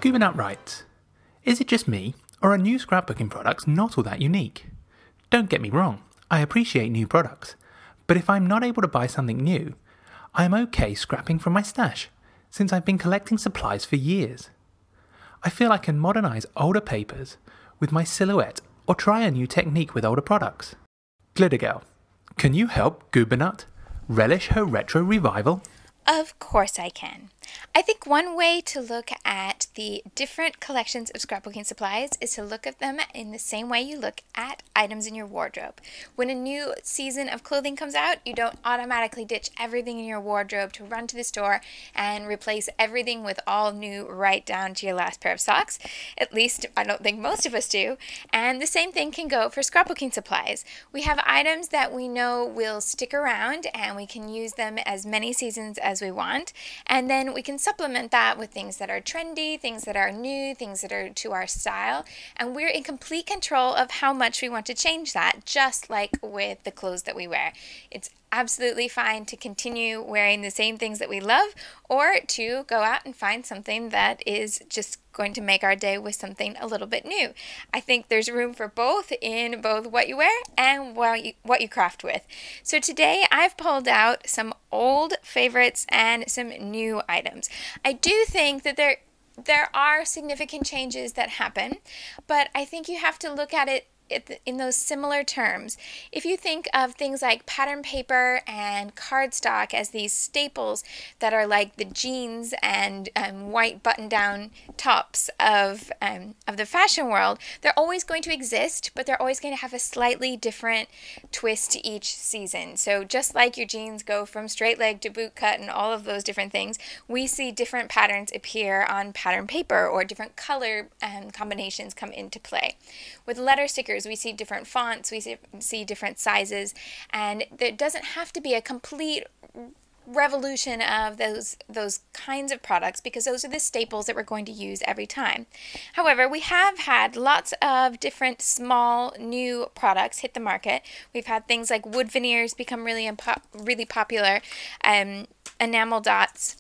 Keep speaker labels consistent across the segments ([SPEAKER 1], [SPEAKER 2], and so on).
[SPEAKER 1] Gubernut writes, is it just me, or are new scrapbooking products not all that unique? Don't get me wrong, I appreciate new products, but if I'm not able to buy something new, I am okay scrapping from my stash, since I've been collecting supplies for years. I feel I can modernise older papers with my silhouette or try a new technique with older products. Glitter Girl, can you help Gubernut relish her retro revival?
[SPEAKER 2] Of course I can. I think one way to look at the different collections of scrapbooking supplies is to look at them in the same way you look at items in your wardrobe. When a new season of clothing comes out, you don't automatically ditch everything in your wardrobe to run to the store and replace everything with all new right down to your last pair of socks. At least I don't think most of us do. And the same thing can go for scrapbooking supplies. We have items that we know will stick around and we can use them as many seasons as we want, and then we can supplement that with things that are trendy, things that are new, things that are to our style, and we're in complete control of how much we want to change that, just like with the clothes that we wear. It's absolutely fine to continue wearing the same things that we love, or to go out and find something that is just going to make our day with something a little bit new. I think there's room for both in both what you wear and what you craft with. So today I've pulled out some old favorites and some new items. I do think that there are significant changes that happen, but I think you have to look at it in those similar terms. If you think of things like pattern paper and cardstock as these staples that are like the jeans and white button-down tops of the fashion world, they're always going to exist, but they're always going to have a slightly different twist to each season. So just like your jeans go from straight leg to boot cut and all of those different things, we see different patterns appear on pattern paper, or different color combinations come into play. With letter stickers, we see different fonts, we see different sizes, and there doesn't have to be a complete revolution of those kinds of products, because those are the staples that we're going to use every time. However, we have had lots of different small new products hit the market. We've had things like wood veneers become really popular, enamel dots.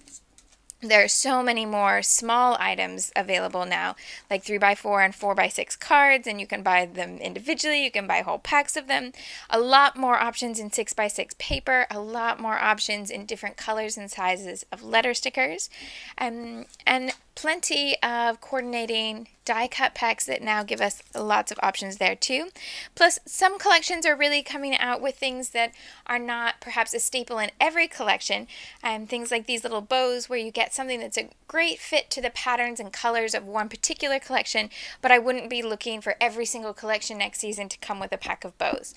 [SPEAKER 2] There are so many more small items available now, like 3x4 and 4x6 cards, and you can buy them individually, you can buy whole packs of them. A lot more options in 6x6 paper, a lot more options in different colors and sizes of letter stickers, and plenty of coordinating die-cut packs that now give us lots of options there too. Plus, some collections are really coming out with things that are not perhaps a staple in every collection. Things like these little bows where you get something that's a great fit to the patterns and colors of one particular collection, but I wouldn't be looking for every single collection next season to come with a pack of bows.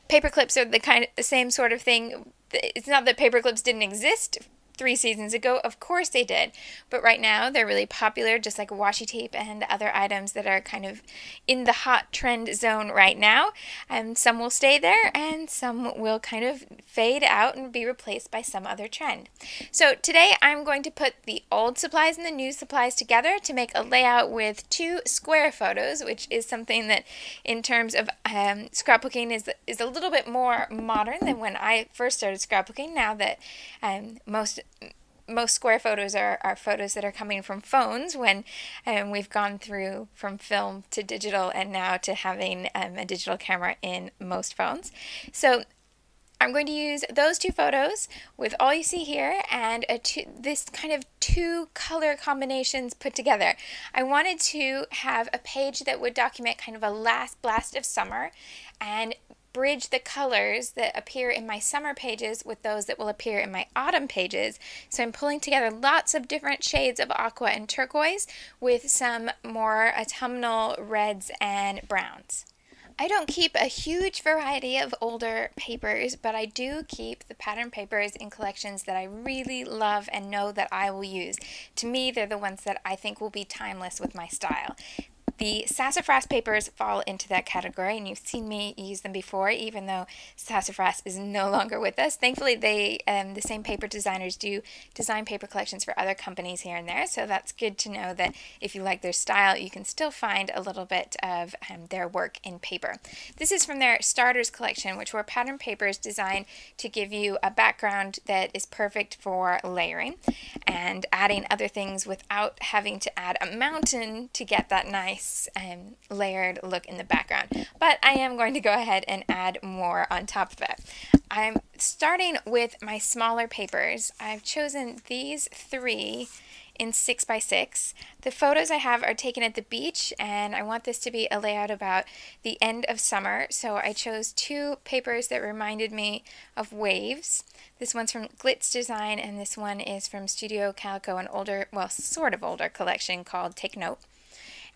[SPEAKER 2] Paper clips are the same sort of thing. It's not that paper clips didn't exist 3 seasons ago, of course they did, but right now they're really popular, just like washi tape and other items that are kind of in the hot trend zone right now. And some will stay there and some will kind of fade out and be replaced by some other trend. So today I'm going to put the old supplies and the new supplies together to make a layout with 2 square photos, which is something that in terms of scrapbooking is a little bit more modern than when I first started scrapbooking. Now that most square photos are photos that are coming from phones, when we've gone through from film to digital and now to having a digital camera in most phones. So I'm going to use those 2 photos with all you see here and this kind of 2 color combinations put together. I wanted to have a page that would document kind of a last blast of summer and bridge the colors that appear in my summer pages with those that will appear in my autumn pages. So I'm pulling together lots of different shades of aqua and turquoise with some more autumnal reds and browns. I don't keep a huge variety of older papers, but I do keep the pattern papers in collections that I really love and know that I will use. To me, they're the ones that I think will be timeless with my style. The sassafras papers fall into that category, and you've seen me use them before, even though sassafras is no longer with us. Thankfully, the same paper designers do design paper collections for other companies here and there, so that's good to know that if you like their style, you can still find a little bit of their work in paper. This is from their Starters collection, which were pattern papers designed to give you a background that is perfect for layering and adding other things without having to add a mountain to get that nice layered look in the background. But I am going to go ahead and add more on top of it. I'm starting with my smaller papers. I've chosen these 3 in 6x6. The photos I have are taken at the beach, and I want this to be a layout about the end of summer, so I chose 2 papers that reminded me of waves. This one's from Glitz Design, and this one is from Studio Calico, an older, well, sort of older collection called Take Note.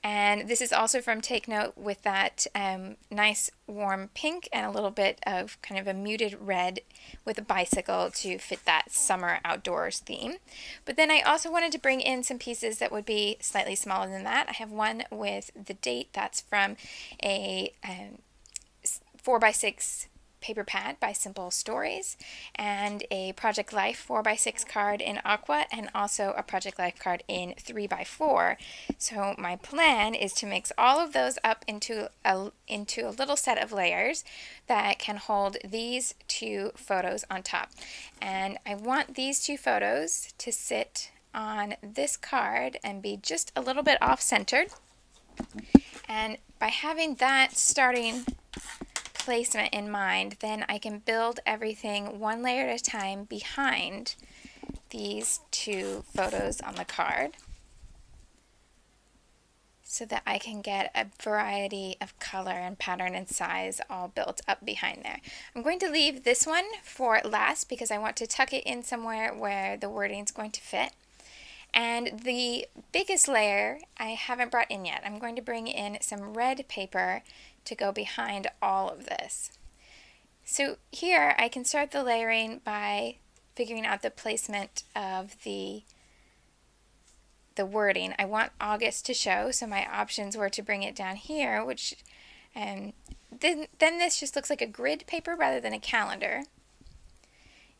[SPEAKER 2] And this is also from Take Note with that nice warm pink and a little bit of kind of a muted red with a bicycle to fit that summer outdoors theme. But then I also wanted to bring in some pieces that would be slightly smaller than that. I have one with the date that's from a 4x6 paper pad by Simple Stories, and a Project Life 4x6 card in aqua, and also a Project Life card in 3x4. So my plan is to mix all of those up into a little set of layers that can hold these 2 photos on top. And I want these 2 photos to sit on this card and be just a little bit off-centered. And by having that starting placement in mind, then I can build everything one layer at a time behind these 2 photos on the card, so that I can get a variety of color and pattern and size all built up behind there. I'm going to leave this one for last because I want to tuck it in somewhere where the wording is going to fit. And the biggest layer I haven't brought in yet. I'm going to bring in some red paper to go behind all of this. So here I can start the layering by figuring out the placement of the wording. I want August to show, so my options were to bring it down here, which then this just looks like a grid paper rather than a calendar.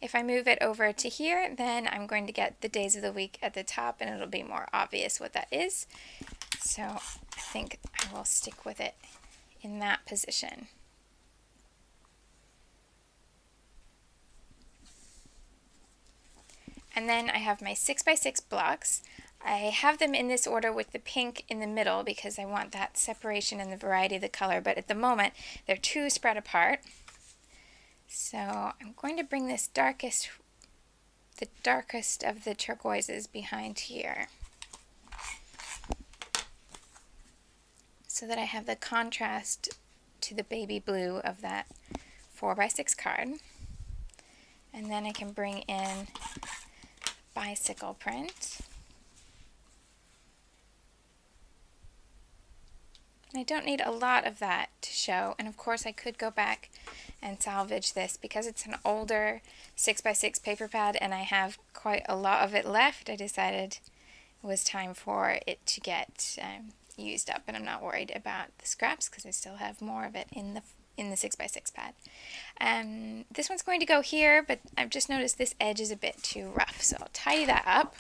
[SPEAKER 2] If I move it over to here, then I'm going to get the days of the week at the top, and it'll be more obvious what that is. So I think I will stick with it in that position. And then I have my 6x6 blocks. I have them in this order with the pink in the middle because I want that separation and the variety of the color, but at the moment they're too spread apart. So I'm going to bring this the darkest of the turquoises behind here, so that I have the contrast to the baby blue of that 4x6 card. And then I can bring in bicycle print. And I don't need a lot of that to show, and of course I could go back and salvage this because it's an older 6x6 paper pad and I have quite a lot of it left. I decided it was time for it to get used up, and I'm not worried about the scraps because I still have more of it in the 6x6 pad. This one's going to go here, but I've just noticed this edge is a bit too rough, so I'll tidy that up.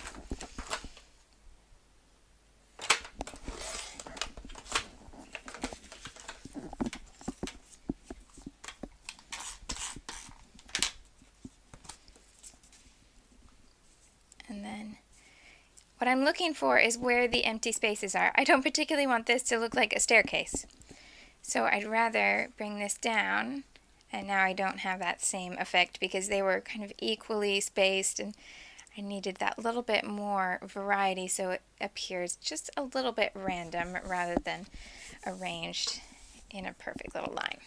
[SPEAKER 2] And then what I'm looking for is where the empty spaces are. I don't particularly want this to look like a staircase, so I'd rather bring this down, and now I don't have that same effect because they were kind of equally spaced, and I needed that little bit more variety so it appears just a little bit random rather than arranged in a perfect little line.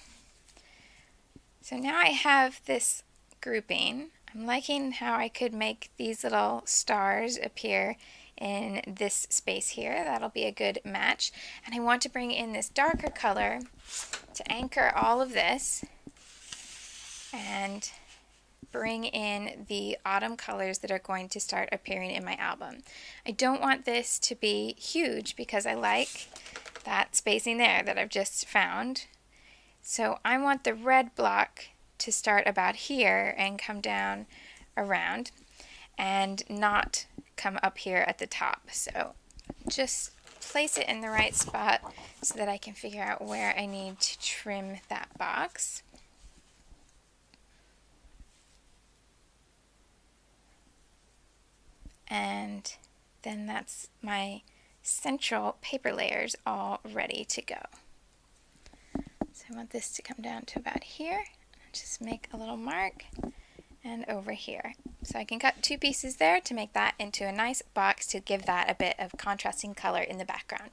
[SPEAKER 2] So now I have this grouping. I'm liking how I could make these little stars appear in this space here. That'll be a good match. And I want to bring in this darker color to anchor all of this and bring in the autumn colors that are going to start appearing in my album. I don't want this to be huge because I like that spacing there that I've just found. So I want the red block to start about here and come down around and not come up here at the top. So just place it in the right spot so that I can figure out where I need to trim that box. And then that's my central paper layers all ready to go. So I want this to come down to about here. Just make a little mark and over here. So I can cut 2 pieces there to make that into a nice box to give that a bit of contrasting color in the background.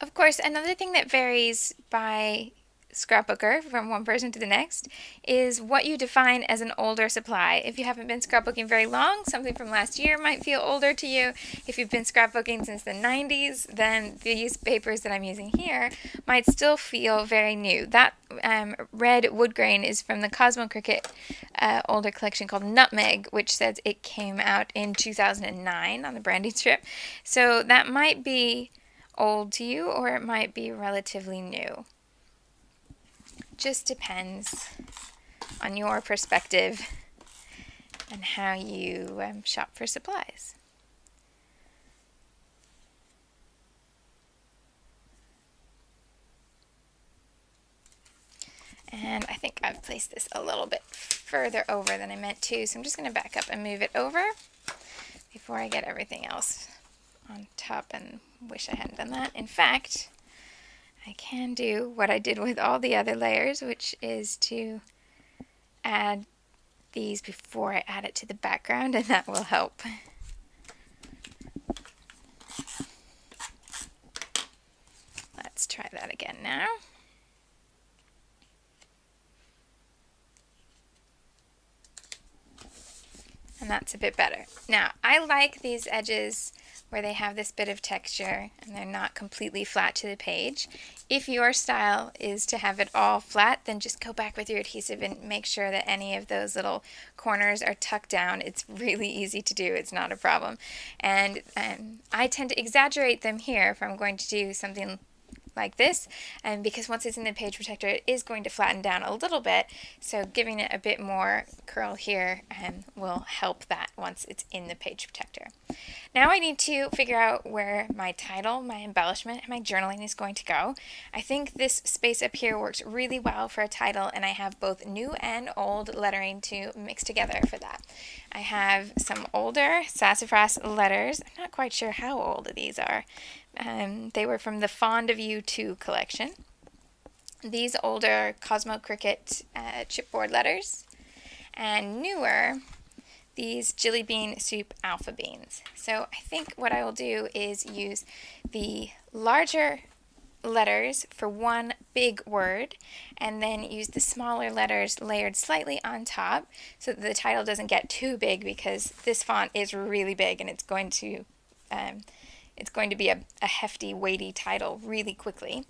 [SPEAKER 2] Of course, another thing that varies by scrapbooker from one person to the next is what you define as an older supply. If you haven't been scrapbooking very long, something from last year might feel older to you. If you've been scrapbooking since the 90s, then these papers that I'm using here might still feel very new. That red wood grain is from the Cosmo Cricket older collection called Nutmeg, which says it came out in 2009 on the branding strip. So that might be old to you, or it might be relatively new. Just depends on your perspective and how you shop for supplies. And I think I've placed this a little bit further over than I meant to, so I'm just going to back up and move it over before I get everything else on top and wish I hadn't done that. In fact, I can do what I did with all the other layers, which is to add these before I add it to the background, and that will help. Let's try that again now. And that's a bit better. Now, I like these edges where they have this bit of texture and they're not completely flat to the page. If your style is to have it all flat, then just go back with your adhesive and make sure that any of those little corners are tucked down. It's really easy to do. It's not a problem. And I tend to exaggerate them here if I'm going to do something like this, and because once it's in the page protector it is going to flatten down a little bit, so giving it a bit more curl here will help that once it's in the page protector. Now I need to figure out where my title, my embellishment, and my journaling is going to go. I think this space up here works really well for a title, and I have both new and old lettering to mix together for that. I have some older sassafras letters. I'm not quite sure how old these are. They were from the Fond of You 2 collection. These older Cosmo Cricket chipboard letters, and newer, these Jelly Bean Soup Alpha Beans. So I think what I will do is use the larger letters for one big word, and then use the smaller letters layered slightly on top so that the title doesn't get too big, because this font is really big and it's going to be a hefty, weighty title really quickly.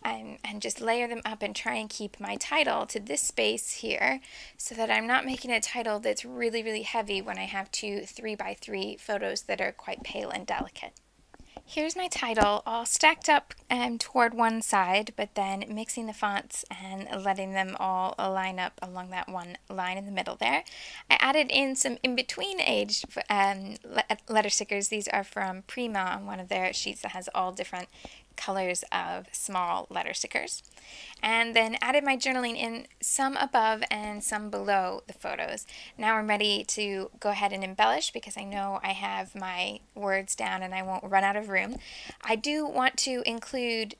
[SPEAKER 2] And just layer them up and try and keep my title to this space here so that I'm not making a title that's really, really heavy when I have 2 3x3 photos that are quite pale and delicate. Here's my title all stacked up toward one side, but then mixing the fonts and letting them all line up along that one line in the middle there. I added in some in-between aged letter stickers. These are from Prima on one of their sheets that has all different colors of small letter stickers, and then added my journaling in, some above and some below the photos. Now I'm ready to go ahead and embellish because I know I have my words down and I won't run out of room. I do want to include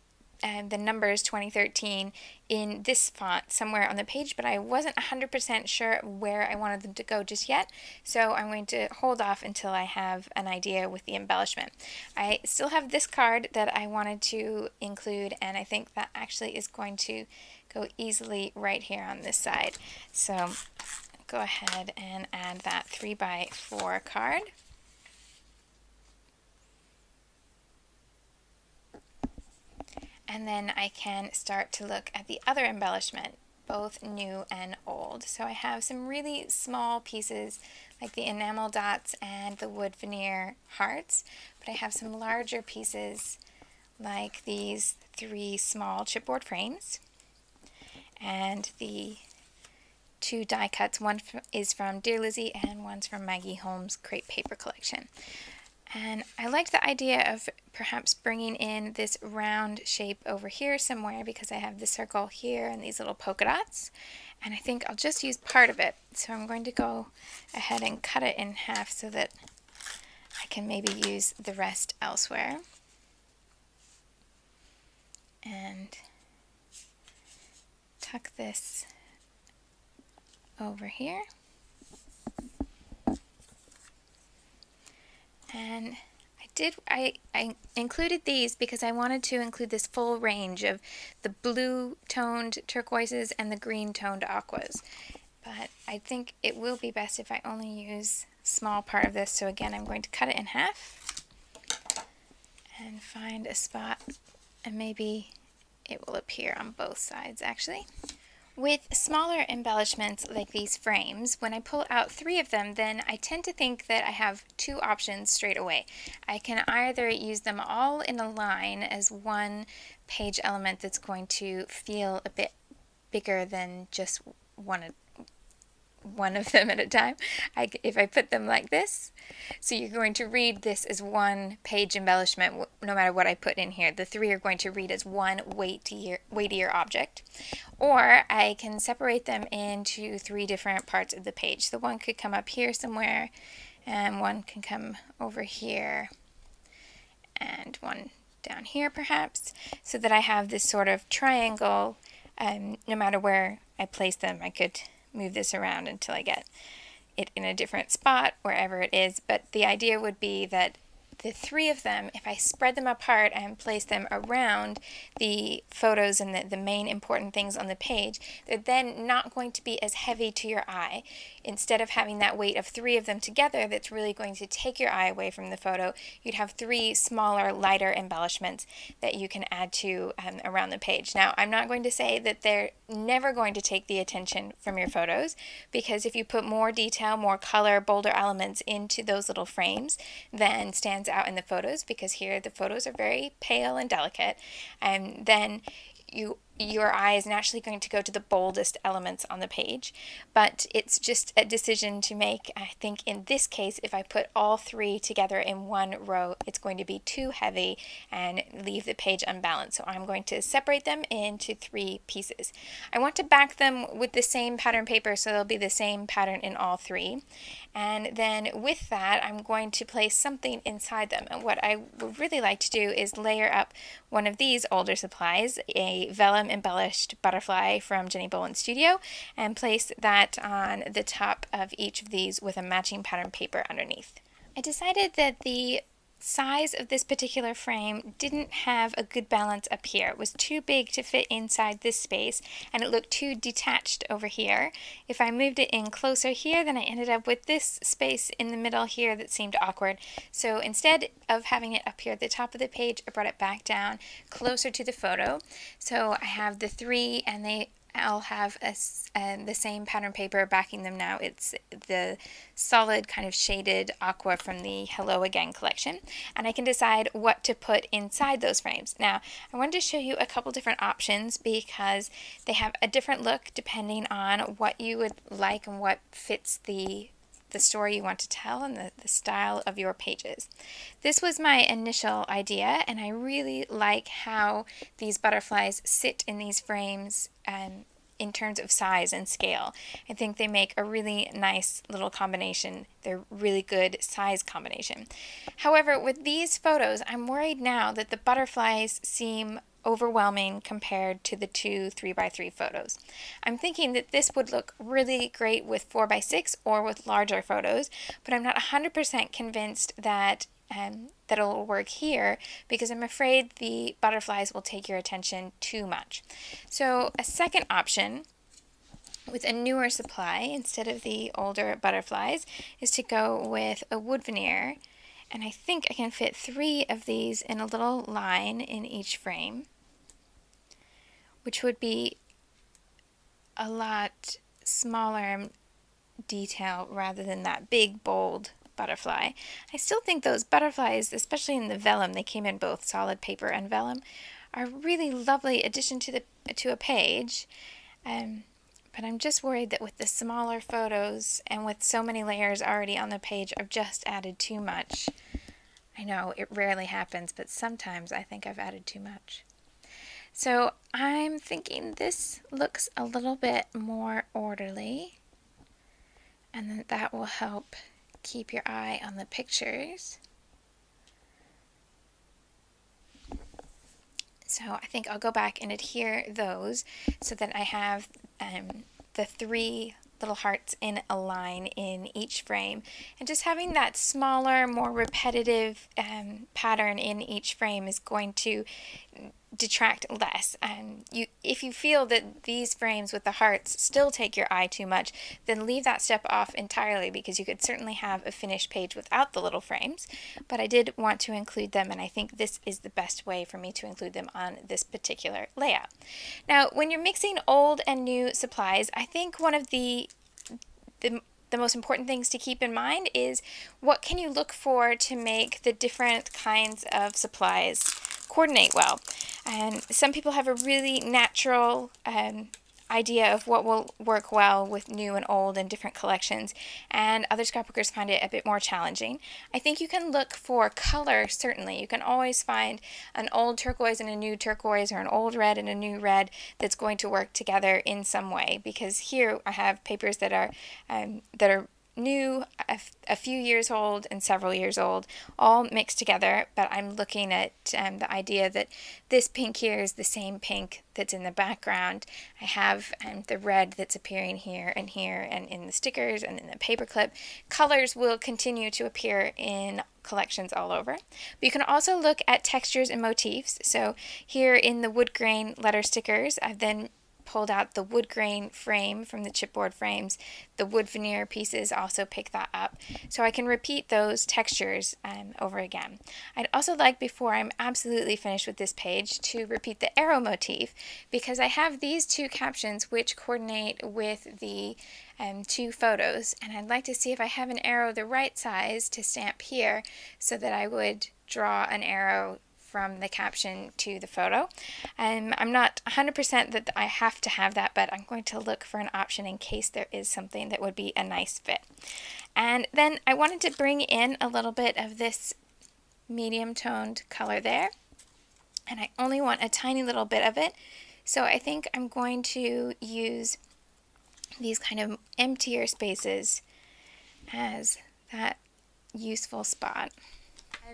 [SPEAKER 2] the numbers 2013 in this font somewhere on the page, but I wasn't 100% sure where I wanted them to go just yet, so I'm going to hold off until I have an idea with the embellishment. I still have this card that I wanted to include, and I think that actually is going to go easily right here on this side. So go ahead and add that 3x4 card. And then I can start to look at the other embellishment both new and old. So I have some really small pieces like the enamel dots and the wood veneer hearts, but I have some larger pieces like these 3 small chipboard frames and the 2 die cuts. One is from Dear Lizzie and one's from Maggie Holmes' Crepe Paper Collection. And I liked the idea of perhaps bringing in this round shape over here somewhere because I have the circle here and these little polka dots. And I think I'll just use part of it. So I'm going to go ahead and cut it in half so that I can maybe use the rest elsewhere. And tuck this over here. And I included these because I wanted to include this full range of the blue toned turquoises and the green toned aquas. But I think it will be best if I only use a small part of this. So again, I'm going to cut it in half and find a spot, and maybe it will appear on both sides actually. With smaller embellishments like these frames, when I pull out 3 of them, then I tend to think that I have 2 options straight away. I can either use them all in a line as one page element that's going to feel a bit bigger than just one of them at a time. If I put them like this, so you're going to read this as one page embellishment no matter what I put in here. The 3 are going to read as one weightier object. Or I can separate them into 3 different parts of the page. So one could come up here somewhere, and one can come over here, and one down here perhaps, so that I have this sort of triangle. No matter where I place them, I could move this around until I get it in a different spot wherever it is. But the idea would be that the 3 of them, if I spread them apart and place them around the photos and the main important things on the page, they're then not going to be as heavy to your eye. Instead of having that weight of 3 of them together that's really going to take your eye away from the photo, you'd have 3 smaller, lighter embellishments that you can add to around the page. Now, I'm not going to say that they're never going to take the attention from your photos, because if you put more detail, more color, bolder elements into those little frames, then stands out in the photos, because here the photos are very pale and delicate, and then your eye is naturally going to go to the boldest elements on the page. But it's just a decision to make. I think in this case, if I put all 3 together in one row, it's going to be too heavy and leave the page unbalanced. So I'm going to separate them into 3 pieces. I want to back them with the same pattern paper, so they'll be the same pattern in all 3. And then with that, I'm going to place something inside them. And what I would really like to do is layer up one of these older supplies, a vellum embellished butterfly from Jenny Boland's studio, and place that on the top of each of these with a matching pattern paper underneath. I decided that the size of this particular frame didn't have a good balance up here. It was too big to fit inside this space, and it looked too detached over here. If I moved it in closer here, then I ended up with this space in the middle here that seemed awkward. So instead of having it up here at the top of the page, I brought it back down closer to the photo. So I have the 3, and they all have the same pattern paper backing them now. It's the solid kind of shaded aqua from the Hello Again collection, and I can decide what to put inside those frames. Now, I wanted to show you a couple different options because they have a different look depending on what you would like and what fits the story you want to tell and the style of your pages. This was my initial idea, and I really like how these butterflies sit in these frames in terms of size and scale. I think they make a really nice little combination. They're really good size combination. However, with these photos, I'm worried now that the butterflies seem overwhelming compared to the 2 3x3 photos. I'm thinking that this would look really great with 4x6 or with larger photos, but I'm not 100% convinced that it'll work here, because I'm afraid the butterflies will take your attention too much. So a second option with a newer supply instead of the older butterflies is to go with a wood veneer, and I think I can fit 3 of these in a little line in each frame, which would be a lot smaller detail rather than that big, bold butterfly. I still think those butterflies, especially in the vellum, they came in both solid paper and vellum, are a really lovely addition to a page. But I'm just worried that with the smaller photos and with so many layers already on the page, I've just added too much. I know it rarely happens, but sometimes I think I've added too much. So I'm thinking this looks a little bit more orderly, and then that will help keep your eye on the pictures. So I think I'll go back and adhere those so that I have the 3 little hearts in a line in each frame, and just having that smaller, more repetitive pattern in each frame is going to detract less. If you feel that these frames with the hearts still take your eye too much, then leave that step off entirely, because you could certainly have a finished page without the little frames, but I did want to include them, and I think this is the best way for me to include them on this particular layout. Now, when you're mixing old and new supplies, I think one of the most important things to keep in mind is what can you look for to make the different kinds of supplies coordinate well. And some people have a really natural idea of what will work well with new and old and different collections, and other scrapbookers find it a bit more challenging. I think you can look for color, certainly. You can always find an old turquoise and a new turquoise, or an old red and a new red that's going to work together in some way, because here I have papers that are new, a few years old, and several years old, all mixed together, but I'm looking at the idea that this pink here is the same pink that's in the background. I have the red that's appearing here and in the stickers and in the paperclip. Colors will continue to appear in collections all over. But you can also look at textures and motifs. So here in the wood grain letter stickers, I've then pulled out the wood grain frame from the chipboard frames. The wood veneer pieces also pick that up, so I can repeat those textures over again. I'd also like, before I'm absolutely finished with this page, to repeat the arrow motif, because I have these 2 captions which coordinate with the 2 photos, and I'd like to see if I have an arrow the right size to stamp here, so that I would draw an arrow from the caption to the photo. I'm not 100% that I have to have that, but I'm going to look for an option in case there is something that would be a nice fit. And then I wanted to bring in a little bit of this medium toned color there, and I only want a tiny little bit of it, so I think I'm going to use these kind of emptier spaces as that useful spot.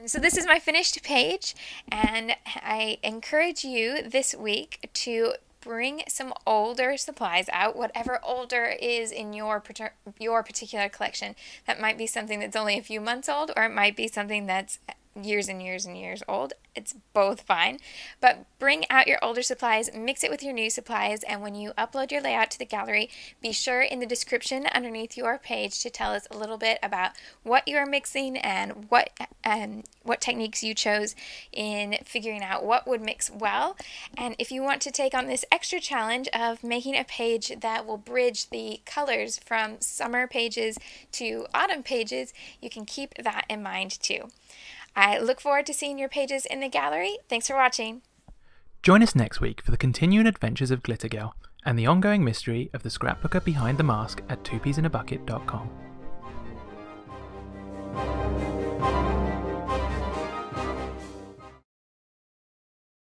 [SPEAKER 2] So this is my finished page, and I encourage you this week to bring some older supplies out, whatever older is in your particular collection. That might be something that's only a few months old, or it might be something that's years and years and years old. It's both fine. But bring out your older supplies, mix it with your new supplies, and when you upload your layout to the gallery, be sure in the description underneath your page to tell us a little bit about what you are mixing and what techniques you chose in figuring out what would mix well. And if you want to take on this extra challenge of making a page that will bridge the colors from summer pages to autumn pages, you can keep that in mind too. I look forward to seeing your pages in the gallery. Thanks for watching.
[SPEAKER 1] Join us next week for the continuing adventures of Glitter Girl and the ongoing mystery of the scrapbooker behind the mask at 2psinAbucket.com.